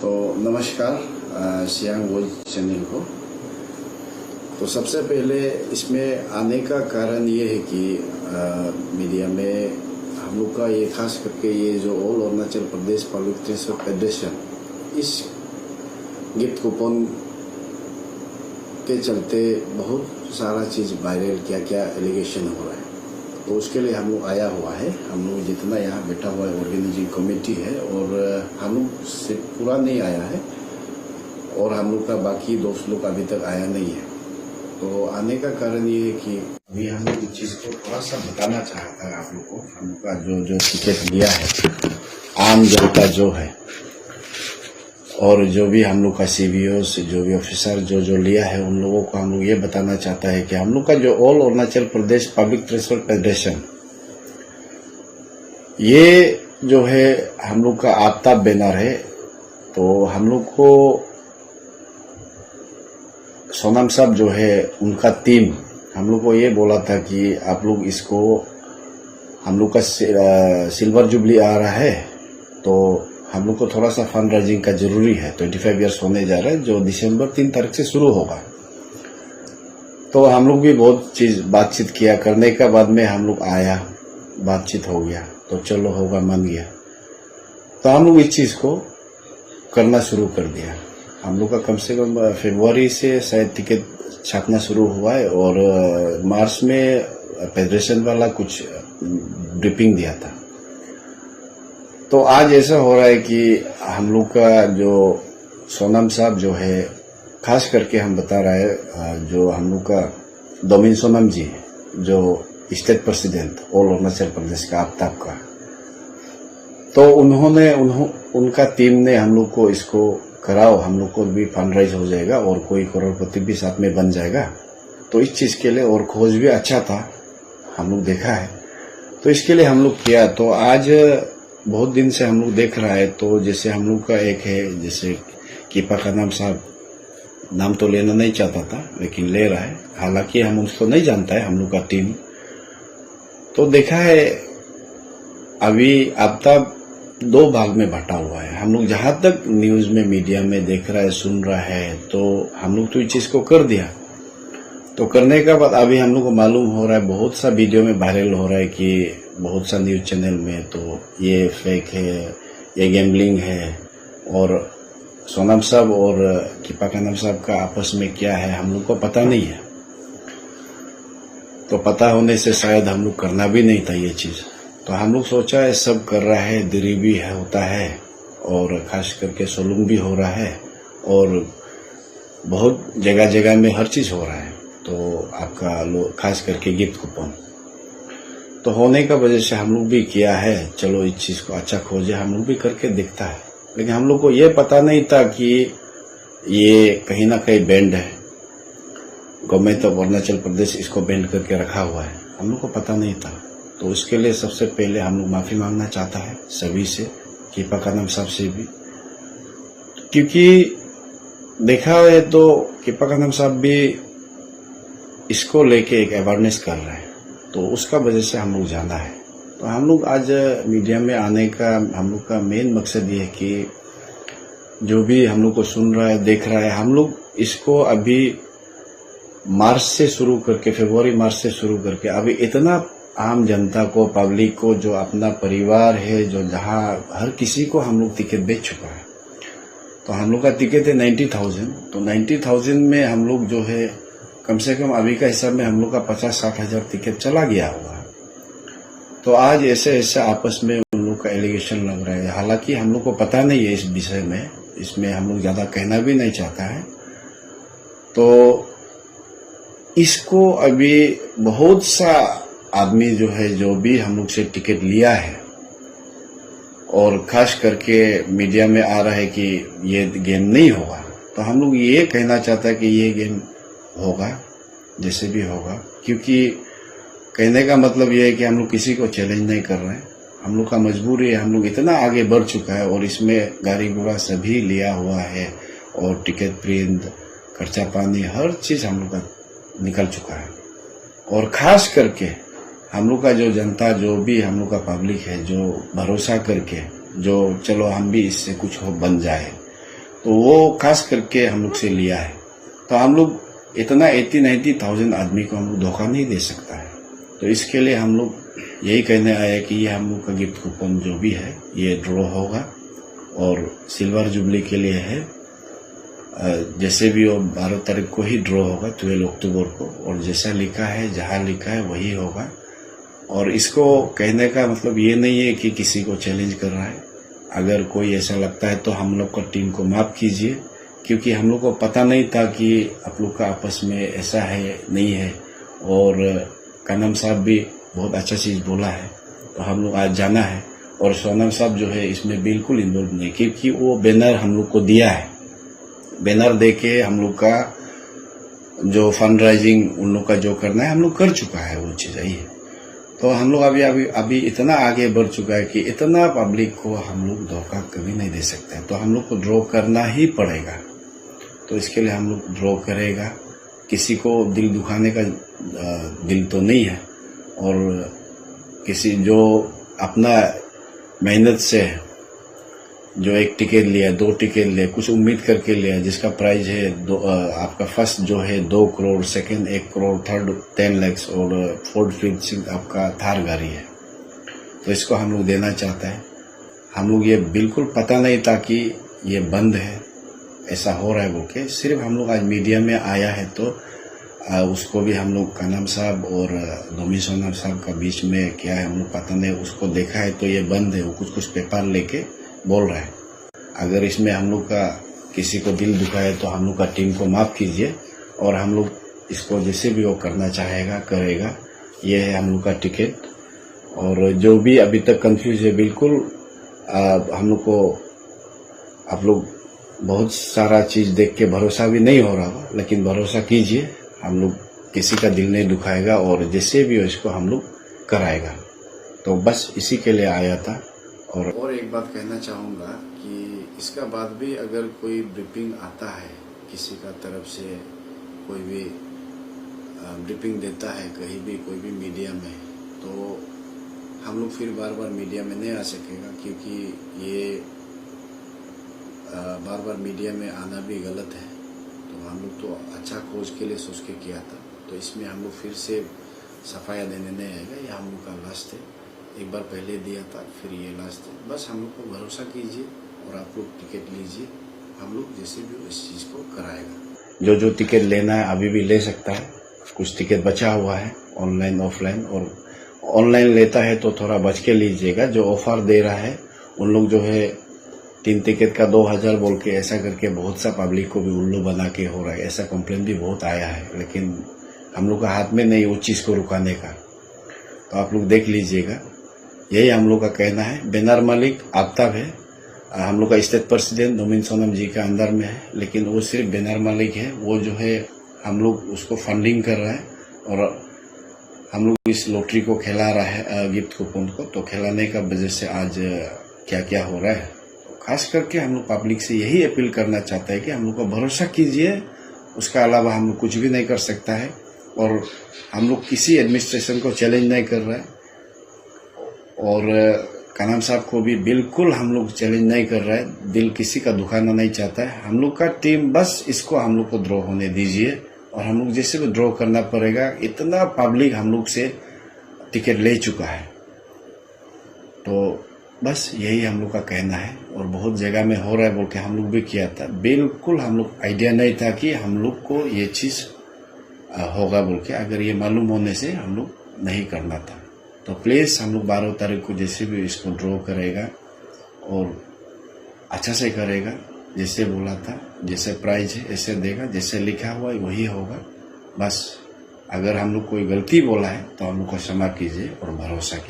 तो नमस्कार Siang voice channel को। तो सबसे पहले इसमें आने का कारण ये है कि मीडिया में हम लोग का ये खास करके ये जो all Arunachal Pradesh public transport federation इस गिफ्ट कूपन के चलते बहुत सारा चीज़ वायरल क्या एलिगेशन हो रहा है। तो उसके लिए हम लोग आया हुआ है। हम लोग जितना यहाँ बैठा हुआ है ऑर्गेनाइजिंग कमेटी है और हम लोग से पूरा नहीं आया है और हम लोग का बाकी दोस्त लोग अभी तक आया नहीं है। तो आने का कारण ये है कि अभी हम लोग इस चीज़ को थोड़ा सा बताना चाहता है आप लोग को। हम लोग का जो टिकट लिया है आम जनता जो है और जो भी हम लोग का सीबीओ से जो भी ऑफिसर जो लिया है उन लोगों को हम लोग ये बताना चाहता है कि हम लोग का जो all Arunachal Pradesh public transport federation ये जो है हम लोग का आफ्ताब बैनर है। तो हम लोग को सोनम साहब जो है उनका टीम हम लोग को ये बोला था कि आप लोग इसको हम लोग का सिल्वर जुबली आ रहा है तो हम लोग को थोड़ा सा फंड राइजिंग का जरूरी है। 25 ईयर्स होने जा रहा है जो दिसंबर 3 तारीख से शुरू होगा। तो हम लोग भी बहुत चीज बातचीत किया, करने का बाद में हम लोग आया, बातचीत हो गया तो चलो होगा, मान गया। तो हम लोग इस चीज को करना शुरू कर दिया। हम लोग का कम से कम फरवरी से शायद टिकट छापना शुरू हुआ है और मार्च में फेडरेशन वाला कुछ ब्रीफिंग दिया था। तो आज ऐसा हो रहा है कि हम लोग का जो सोनम साहब जो है, खास करके हम बता रहे हैं जो हम लोग का दोमिन सोनम जी जो state president all Arunachal Pradesh का आफ्ताब का, तो उनका टीम ने हम लोग को इसको कराओ, हम लोग को भी फंड राइज हो जाएगा और कोई करोड़पति भी साथ में बन जाएगा। तो इस चीज के लिए और खोज भी अच्छा था, हम लोग देखा है। तो इसके लिए हम लोग किया। तो आज बहुत दिन से हम लोग देख रहा है। तो जैसे हम लोग का एक है, जैसे कीपा का नाम साहब, नाम तो लेना नहीं चाहता था लेकिन ले रहा है, हालांकि हम उसको नहीं जानता है हम लोग का टीम। तो देखा है अभी आफ्ताब 2 भाग में बटा हुआ है। हम लोग जहां तक न्यूज में मीडिया में देख रहा है, सुन रहा है, तो हम लोग तो इस चीज को कर दिया। तो करने का बाद अभी हम लोग को मालूम हो रहा है, बहुत सा वीडियो में वायरल हो रहा है कि बहुत सा न्यूज चैनल में तो ये फेक है, ये गैम्बलिंग है। और सोनम साहब और कीपा कानम साहब का आपस में क्या है हम लोग को पता नहीं है। तो पता होने से शायद हम लोग करना भी नहीं था ये चीज। तो हम लोग सोचा है सब कर रहा है, दिरी भी है होता है और खास करके सोलूंग भी हो रहा है और बहुत जगह जगह में हर चीज हो रहा है। तो आपका खास करके गिफ्ट कूपन तो होने का वजह से हम लोग भी किया है। चलो इस चीज को अच्छा खोजे, हम लोग भी करके देखता है। लेकिन हम लोग को ये पता नहीं था कि ये कहीं ना कहीं बैंड है, गवर्नमेंट ऑफ अरुणाचल प्रदेश इसको बैंड करके रखा हुआ है, हम लोग को पता नहीं था। तो उसके लिए सबसे पहले हम लोग माफी मांगना चाहता है सभी से, कीपा कानम साहब से भी, क्योंकि देखा है तो कीपा कानम साहब भी इसको लेके एक अवेयरनेस कर रहे हैं। तो उसका वजह से हम लोग जाना है। तो हम लोग आज मीडिया में आने का हम लोग का मेन मकसद ये है कि जो भी हम लोग को सुन रहा है, देख रहा है, हम लोग इसको अभी मार्च से शुरू करके, फरवरी मार्च से शुरू करके अभी इतना आम जनता को, पब्लिक को, जो अपना परिवार है, जो जहाँ हर किसी को हम लोग टिकट बेच चुका है। तो हम लोग का टिकट है 90,000। तो 90,000 में हम लोग जो है कम से कम अभी का हिसाब में हम लोग का 50-60 हजार टिकट चला गया हुआ। तो आज ऐसे ऐसे आपस में उन लोग का एलिगेशन लग रहा है। हालांकि हम लोग को पता नहीं है इस विषय में, इसमें हम लोग ज्यादा कहना भी नहीं चाहता है। तो इसको अभी बहुत सा आदमी जो है, जो भी हम लोग से टिकट लिया है और खास करके मीडिया में आ रहा है कि ये गेम नहीं होगा, तो हम लोग ये कहना चाहता है कि ये गेम होगा, जैसे भी होगा। क्योंकि कहने का मतलब ये है कि हम लोग किसी को चैलेंज नहीं कर रहे हैं। हम लोग का मजबूरी है, हम लोग इतना आगे बढ़ चुका है और इसमें गाड़ी घोड़ा सभी लिया हुआ है और टिकट प्रिंट, खर्चा पानी, हर चीज हम लोग का निकल चुका है। और खास करके हम लोग का जो जनता, जो भी हम लोग का पब्लिक है, जो भरोसा करके, जो चलो हम भी इससे कुछ हो बन जाए, तो वो खास करके हम लोग से लिया है। तो हम लोग इतना 80-90,000 आदमी को हम लोग धोखा नहीं दे सकता है। तो इसके लिए हम लोग यही कहने आए कि ये हम लोग का गिफ्ट कूपन जो भी है ये ड्रॉ होगा और सिल्वर जुबली के लिए है। जैसे भी वो 12 तारीख को ही ड्रॉ होगा, 12 अक्टूबर को, और जैसा लिखा है जहाँ लिखा है वही होगा। और इसको कहने का मतलब ये नहीं है कि किसी को चैलेंज कर रहा है। अगर कोई ऐसा लगता है तो हम लोग का टीम को माफ़ कीजिए, क्योंकि हम लोग को पता नहीं था कि आप लोग का आपस में ऐसा है नहीं है। और कानम साहब भी बहुत अच्छा चीज़ बोला है, तो हम लोग आज जाना है। और सोनम साहब जो है इसमें बिल्कुल इन्वॉल्व नहीं, क्योंकि वो बैनर हम लोग को दिया है। बैनर दे के हम लोग का जो फंड राइजिंग उन लोग का जो करना है हम लोग कर चुका है, वो चीज़ है। तो हम लोग अभी इतना आगे बढ़ चुका है कि इतना पब्लिक को हम लोग धोखा कभी नहीं दे सकते। तो हम लोग को ड्रॉ करना ही पड़ेगा। तो इसके लिए हम लोग ड्रॉ करेगा। किसी को दिल दुखाने का दिल तो नहीं है, और किसी जो अपना मेहनत से जो 1 टिकट लिया, 2 टिकट लिया, कुछ उम्मीद करके लिया, जिसका प्राइस है आपका फर्स्ट जो है 2 करोड़, सेकंड 1 करोड़, थर्ड 10 लाख और फोर्थ फिफ्थ आपका थार गाड़ी है। तो इसको हम लोग देना चाहते हैं। हम लोग ये बिल्कुल पता नहीं था कि ये बंद है, ऐसा हो रहा है बोल के। सिर्फ हम लोग आज मीडिया में आया है तो उसको भी हम लोग कानम साहब और नोमी सोनम साहब का बीच में क्या है हम लोग पता नहीं, उसको देखा है तो ये बंद है। वो कुछ पेपर लेके बोल रहा है। अगर इसमें हम लोग का किसी को दिल दुखा है तो हम लोग का टीम को माफ़ कीजिए, और हम लोग इसको जैसे भी वो करना चाहेगा करेगा। ये है हम लोग का टिकट। और जो भी अभी तक कंफ्यूज है, बिल्कुल हम लोग को आप लोग बहुत सारा चीज़ देख के भरोसा भी नहीं हो रहा होगा, लेकिन भरोसा कीजिए, हम लोग किसी का दिल नहीं दुखाएगा और जैसे भी हो इसको हम लोग कराएगा। तो बस इसी के लिए आया था। और एक बात कहना चाहूँगा कि इसका बाद भी अगर कोई ब्रीफिंग आता है किसी का तरफ से, कोई भी ब्रीफिंग देता है कहीं भी कोई भी मीडिया में, तो हम लोग फिर बार बार मीडिया में नहीं आ सकेगा, क्योंकि ये बार बार मीडिया में आना भी गलत है। तो हम लोग तो अच्छा खोज के लिए सोच के किया था, तो इसमें हम लोग फिर से सफाया देने नहीं आएगा। ये हम लोग का लास्ट है। एक बार पहले दिया था, फिर ये लास्ट है। बस हम लोग को भरोसा कीजिए और आप लोग टिकट लीजिए। हम लोग जैसे भी इस चीज़ को कराएगा। जो टिकट लेना है अभी भी ले सकता है। कुछ टिकट बचा हुआ है ऑनलाइन ऑफलाइन, और ऑनलाइन लेता है तो थोड़ा बच के लीजिएगा। जो ऑफर दे रहा है उन लोग जो है 3 टिकट का 2000 बोल के ऐसा करके बहुत सा पब्लिक को भी उल्लू बना के हो रहा है। ऐसा कंप्लेंट भी बहुत आया है, लेकिन हम लोग का हाथ में नहीं उस चीज़ को रुकाने का। तो आप लोग देख लीजिएगा। यही हम लोग का कहना है। बैनर मालिक आफ्ताब है, हम लोग का स्टेट प्रेसिडेंट नोमी सोनम जी का अंदर में है, लेकिन वो सिर्फ बैनर मालिक है। वो जो है हम लोग उसको फंडिंग कर रहा है, और हम लोग इस लॉटरी को खिला रहा है, गिफ्ट कूपन को। तो खिलाने का वजह से आज क्या क्या हो रहा है, तो खास करके हम लोग पब्लिक से यही अपील करना चाहते हैं कि हम लोग को भरोसा कीजिए। उसका अलावा हम लोग कुछ भी नहीं कर सकता है, और हम लोग किसी एडमिनिस्ट्रेशन को चैलेंज नहीं कर रहे हैं, और कानम साहब को भी बिल्कुल हम लोग चैलेंज नहीं कर रहे हैं। दिल किसी का दुखाना नहीं चाहता है। हम लोग का टीम बस इसको हम लोग को ड्रॉ होने दीजिए, और हम लोग जैसे भी ड्रॉ करना पड़ेगा। इतना पब्लिक हम लोग से टिकट ले चुका है, तो बस यही हम लोग का कहना है। और बहुत जगह में हो रहा है बोल के हम लोग भी किया था। बिल्कुल हम लोग आइडिया नहीं था कि हम लोग को ये चीज़ होगा बोल के। अगर ये मालूम होने से हम लोग नहीं करना था। तो प्लीज़ हम लोग 12 तारीख को जैसे भी इसको ड्रॉ करेगा और अच्छा से करेगा, जैसे बोला था, जैसे प्राइज है ऐसे देगा, जैसे लिखा हुआ है वही होगा। बस अगर हम लोग कोई गलती बोला है तो हम लोग को क्षमा कीजिए और भरोसा कीजिए।